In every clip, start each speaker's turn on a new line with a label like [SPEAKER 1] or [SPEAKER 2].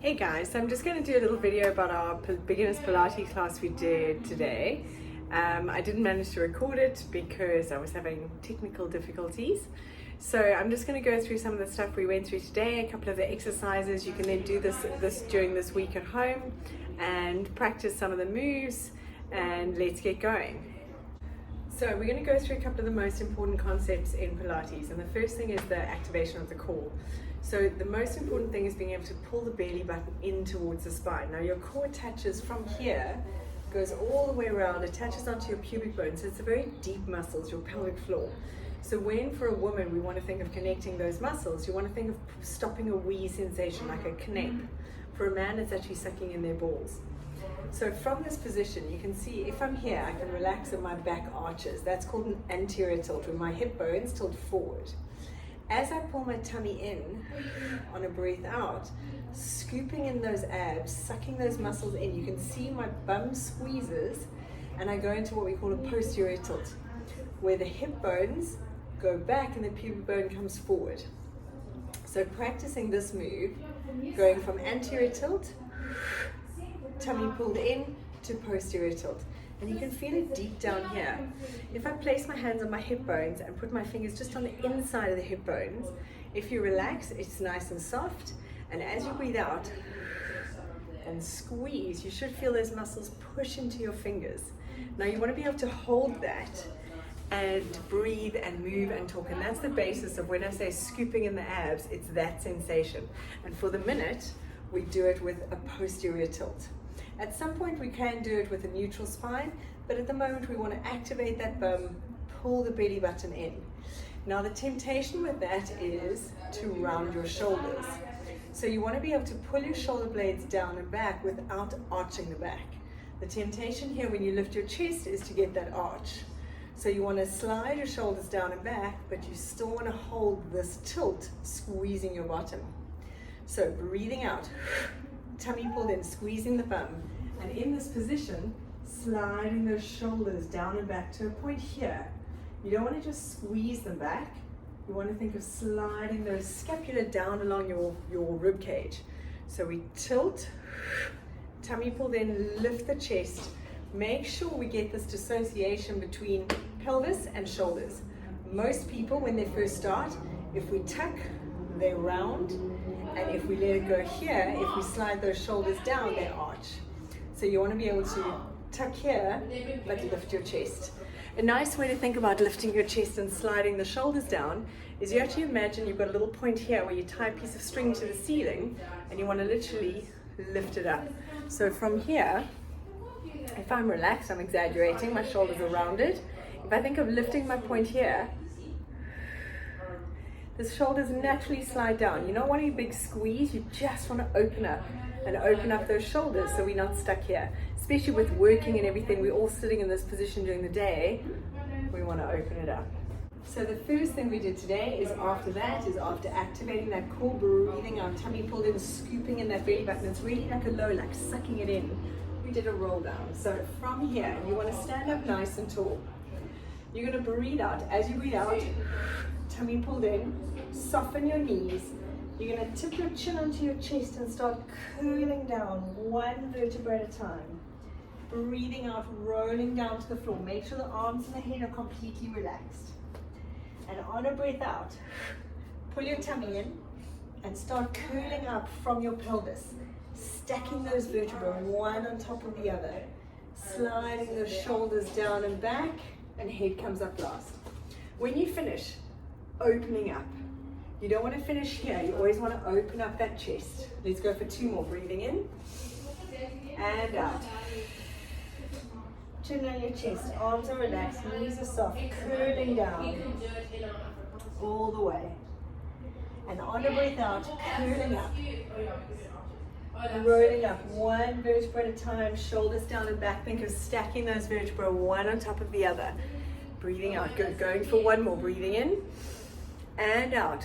[SPEAKER 1] Hey guys, so I'm just going to do a little video about our beginners Pilates class we did today. I didn't manage to record it because I was having technical difficulties. So I'm just going to go through some of the stuff we went through today, a couple of the exercises. You can then do this during this week at home and practice some of the moves, and let's get going. So we're going to go through a couple of the most important concepts in Pilates, and the first thing is the activation of the core. So the most important thing is being able to pull the belly button in towards the spine. Now your core attaches from here, goes all the way around, attaches onto your pubic bone. So it's a very deep muscles, your pelvic floor. So when for a woman we want to think of connecting those muscles, you want to think of stopping a wee sensation like a knape. For a man it's actually sucking in their balls. So from this position you can see if I'm here I can relax and my back arches. That's called an anterior tilt, with my hip bones tilt forward. As I pull my tummy in on a breath out, scooping in those abs, sucking those muscles in, you can see my bum squeezes and I go into what we call a posterior tilt, where the hip bones go back and the pubic bone comes forward. So practicing this move, going from anterior tilt, tummy pulled in, to posterior tilt. And you can feel it deep down here. If I place my hands on my hip bones and put my fingers just on the inside of the hip bones, if you relax, it's nice and soft. And as you breathe out and squeeze, you should feel those muscles push into your fingers. Now you want to be able to hold that and breathe and move and talk. And that's the basis of when I say scooping in the abs, it's that sensation. And for the minute, we do it with a posterior tilt. At some point we can do it with a neutral spine, but at the moment we want to activate that bum, pull the belly button in. Now the temptation with that is to round your shoulders. So you want to be able to pull your shoulder blades down and back without arching the back. The temptation here when you lift your chest is to get that arch. So you want to slide your shoulders down and back, but you still want to hold this tilt, squeezing your bottom. So breathing out, tummy pulled in, squeezing the bum, and in this position, sliding those shoulders down and back to a point here. You don't want to just squeeze them back. You want to think of sliding those scapula down along your rib cage. So we tilt, tummy pulled in, lift the chest. Make sure we get this dissociation between pelvis and shoulders. Most people, when they first start, if we tuck, they round, and if we let it go here, if we slide those shoulders down, they arch. So you want to be able to tuck here, but lift your chest. A nice way to think about lifting your chest and sliding the shoulders down is you actually imagine you've got a little point here where you tie a piece of string to the ceiling and you want to literally lift it up. So from here, if I'm relaxed, I'm exaggerating, my shoulders are rounded. If I think of lifting my point here, the shoulders naturally slide down. You don't want a big squeeze, you just want to open up those shoulders so we're not stuck here. Especially with working and everything, we're all sitting in this position during the day, we want to open it up. So the first thing we did today is after activating that core, breathing out, tummy pulled in, scooping in that belly button. It's really like a low, like sucking it in. We did a roll down. So from here, you want to stand up nice and tall. You're going to breathe out. As you breathe out, tummy pulled in, soften your knees. You're going to tip your chin onto your chest and start curling down one vertebra at a time. Breathing out, rolling down to the floor. Make sure the arms and the head are completely relaxed. And on a breath out, pull your tummy in and start curling up from your pelvis. Stacking those vertebrae one on top of the other. Sliding those shoulders down and back, and head comes up last. When you finish, opening up. You don't want to finish here, you always want to open up that chest. Let's go for two more. Breathing in and out. Chin on your chest, arms are relaxed, knees are soft, curling down all the way. And on a breath out, curling up. Rolling up one vertebra at a time, shoulders down and back. Think of stacking those vertebrae one on top of the other. Breathing out, good. Going for one more. Breathing in and out.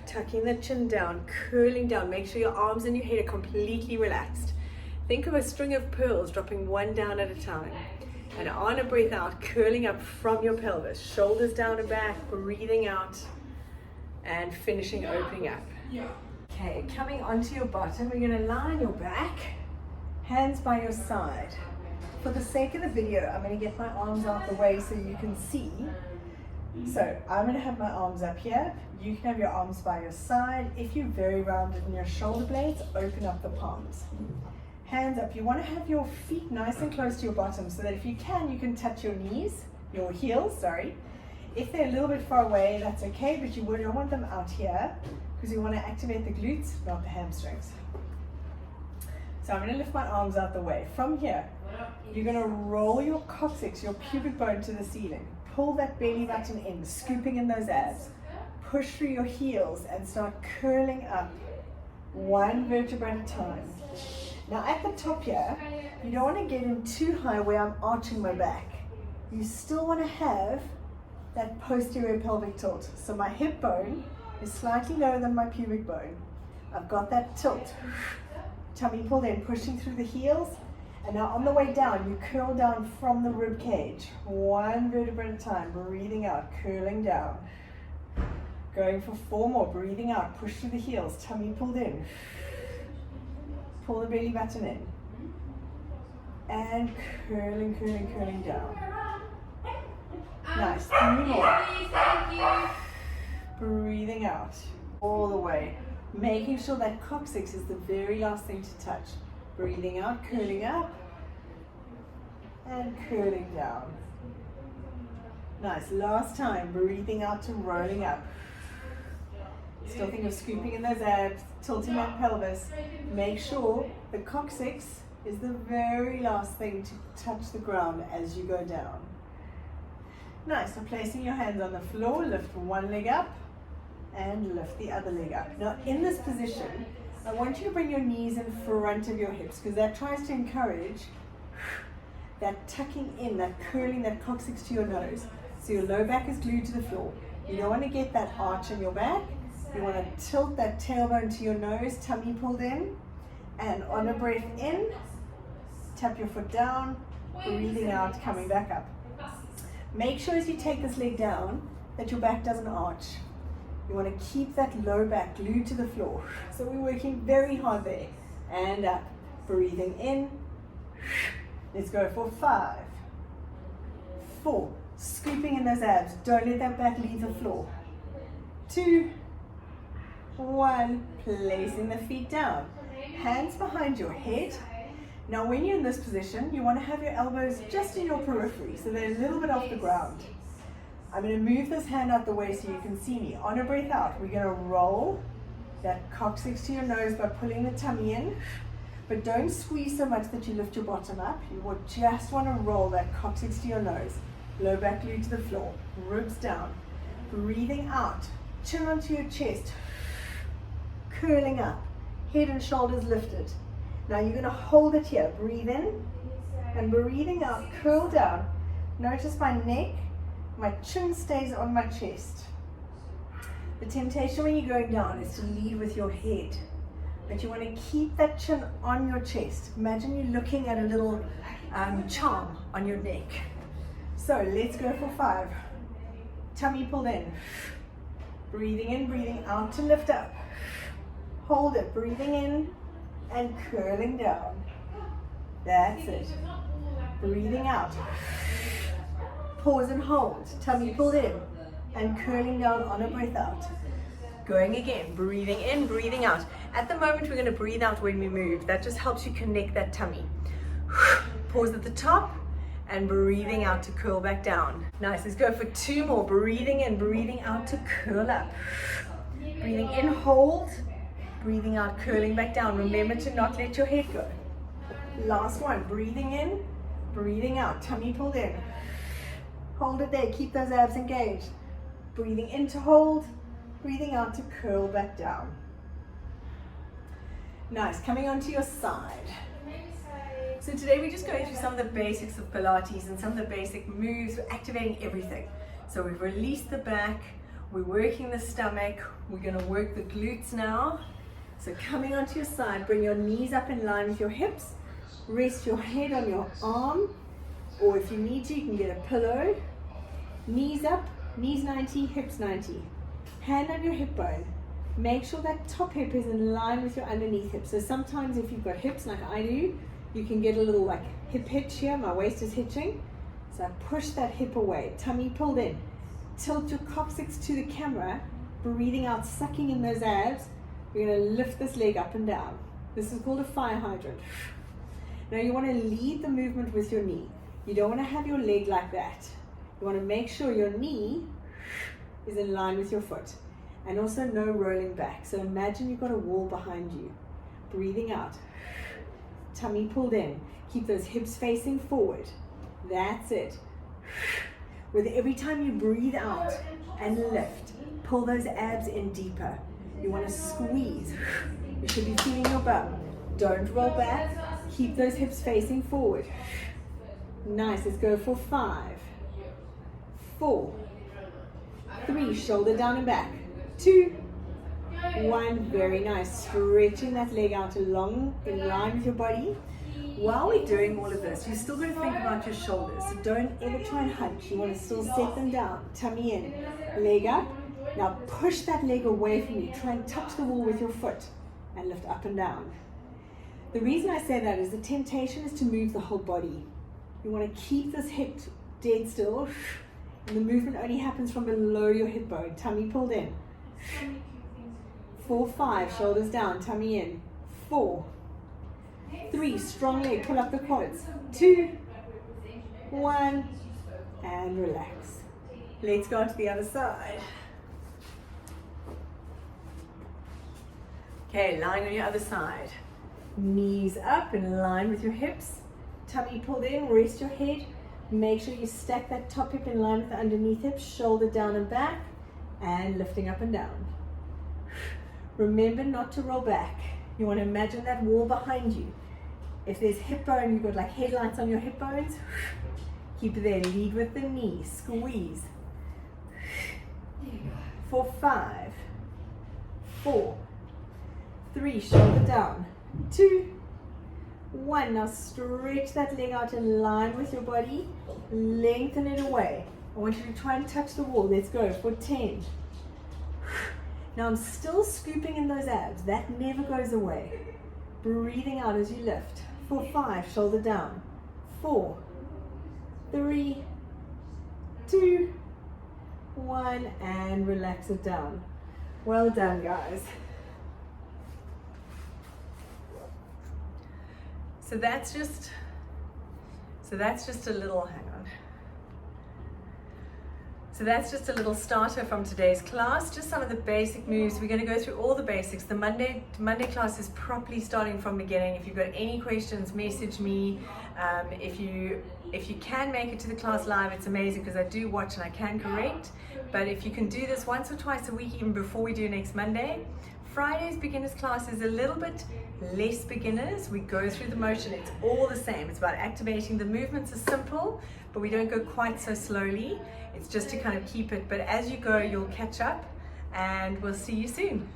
[SPEAKER 1] Tucking the chin down, curling down. Make sure your arms and your head are completely relaxed. Think of a string of pearls dropping one down at a time. And on a breath out, curling up from your pelvis. Shoulders down and back, breathing out and finishing opening up. Okay, coming onto your bottom, we're going to lie on your back, hands by your side. For the sake of the video, I'm going to get my arms out the way so you can see. So I'm going to have my arms up here. You can have your arms by your side. If you're very rounded in your shoulder blades, open up the palms. Hands up. You want to have your feet nice and close to your bottom so that if you can touch your knees, your heels, sorry. If they're a little bit far away, that's okay, but you don't want them out here because you want to activate the glutes, not the hamstrings. So I'm going to lift my arms out the way. From here, you're going to roll your coccyx, your pubic bone to the ceiling. Pull that belly button in, scooping in those abs. Push through your heels and start curling up, one vertebra at a time. Now at the top here, you don't want to get in too high where I'm arching my back. You still want to have that posterior pelvic tilt. So my hip bone is slightly lower than my pubic bone. I've got that tilt. Tummy pulled in, pushing through the heels. And now on the way down, you curl down from the rib cage. One vertebra at a time, breathing out, curling down. Going for 4 more, breathing out, push through the heels, tummy pulled in. Pull the belly button in. And curling, curling, curling down. Nice, 3 more. Breathing out, all the way. Making sure that coccyx is the very last thing to touch. Breathing out, curling up, and curling down. Nice, last time, breathing out to rolling up. Still think of scooping in those abs, tilting that pelvis. Make sure the coccyx is the very last thing to touch the ground as you go down. Nice, so placing your hands on the floor, lift one leg up and lift the other leg up. Now in this position, I want you to bring your knees in front of your hips because that tries to encourage that tucking in, that curling, that coccyx to your nose. So your low back is glued to the floor. You don't want to get that arch in your back. You want to tilt that tailbone to your nose, tummy pulled in. And on a breath in, tap your foot down, breathing out, coming back up. Make sure as you take this leg down that your back doesn't arch. You want to keep that low back glued to the floor. So we're working very hard there. And up, breathing in. Let's go for 5, 4, scooping in those abs. Don't let that back leave the floor. 2, 1, placing the feet down. Hands behind your head. Now when you're in this position, you want to have your elbows just in your periphery, so they're a little bit off the ground. I'm going to move this hand out the way so you can see me. On a breath out, we're going to roll that coccyx to your nose by pulling the tummy in, but don't squeeze so much that you lift your bottom up. You will just want to roll that coccyx to your nose. Low back glued to the floor, ribs down. Breathing out, chin onto your chest, curling up, head and shoulders lifted. Now you're going to hold it here. Breathe in and breathing out, curl down. Notice my neck, my chin stays on my chest. The temptation when you're going down is to lead with your head, but you want to keep that chin on your chest. Imagine you're looking at a little charm on your neck. So let's go for 5. Tummy pulled in. Breathing in, breathing out to lift up. Hold it, breathing in and curling down. That's it. Breathing out. Pause and hold. Tummy pulled in and curling down on a breath out. Going again, breathing in, breathing out. At the moment, we're going to breathe out when we move. That just helps you connect that tummy. Pause at the top and breathing out to curl back down. Nice, let's go for 2 more. Breathing in, breathing out to curl up. Breathing in, hold. Breathing out, curling back down. Remember to not let your head go. Last one, breathing in, breathing out. Tummy pulled in. Hold it there, keep those abs engaged. Breathing in to hold, breathing out to curl back down. Nice, coming onto your side. So today we're just going through some of the basics of Pilates and some of the basic moves. We're activating everything. So we've released the back, we're working the stomach, we're going to work the glutes now. So coming onto your side, bring your knees up in line with your hips, rest your head on your arm, or if you need to, you can get a pillow. Knees up, knees 90, hips 90. Hand on your hip bone.
[SPEAKER 2] Make sure that top hip is in line with your underneath hip. So sometimes if you've got hips like I do, you can get a little like hip hitch here. My waist is hitching. So I push that hip away, tummy pulled in. Tilt your coccyx to the camera, breathing out, sucking in those abs. We're going to lift this leg up and down. This is called a fire hydrant. Now you want to lead the movement with your knee. You don't want to have your leg like that. You want to make sure your knee is in line with your foot. And also no rolling back. So imagine you've got a wall behind you. Breathing out. Tummy pulled in. Keep those hips facing forward. That's it. With every time you breathe out and lift, pull those abs in deeper. You want to squeeze. You should be feeling your bum. Don't roll back. Keep those hips facing forward. Nice. Let's go for 5, 4, 3. Shoulder down and back. 2, 1. Very nice. Stretching that leg out along in line with your body. While we're doing all of this, you're still going to think about your shoulders. So don't ever try and hunch. You want to still set them down. Tummy in. Leg up. Now push that leg away from you. Try and touch the wall with your foot and lift up and down. The reason I say that is the temptation is to move the whole body. You want to keep this hip dead still, and the movement only happens from below your hip bone. Tummy pulled in. 4, 5. Shoulders down. Tummy in. 4, 3. Strong leg. Pull up the quads. 2, 1. And relax. Let's go to the other side. Okay, lying on your other side. Knees up in line with your hips. Tummy pulled in. Rest your head. Make sure you stack that top hip in line with the underneath hip. Shoulder down and back. And lifting up and down. Remember not to roll back. You want to imagine that wall behind you. If there's hip bone, you've got like headlights on your hip bones. Keep it there. Lead with the knee. Squeeze. For 5, 4, 3. Shoulder down. 2, 1. Now stretch that leg out in line with your body. Lengthen it away. I want you to try and touch the wall. Let's go for 10. Now I'm still scooping in those abs. That never goes away. Breathing out as you lift. For 5. Shoulder down. 4, 3, 2, 1. And relax it down. Well done, guys.
[SPEAKER 1] So that's just a little, hang on. So that's just a little starter from today's class, just some of the basic moves. We're going to go through all the basics. The Monday class is properly starting from beginning. If you've got any questions, message me. If you can make it to the class live, it's amazing because I do watch and I can correct. But if you can do this once or twice a week, even before we do next Monday. Friday's beginners class is a little bit less beginners. We go through the motion. It's all the same. It's about activating. The movements are simple, but we don't go quite so slowly. It's just to kind of keep it. But as you go, you'll catch up, and we'll see you soon.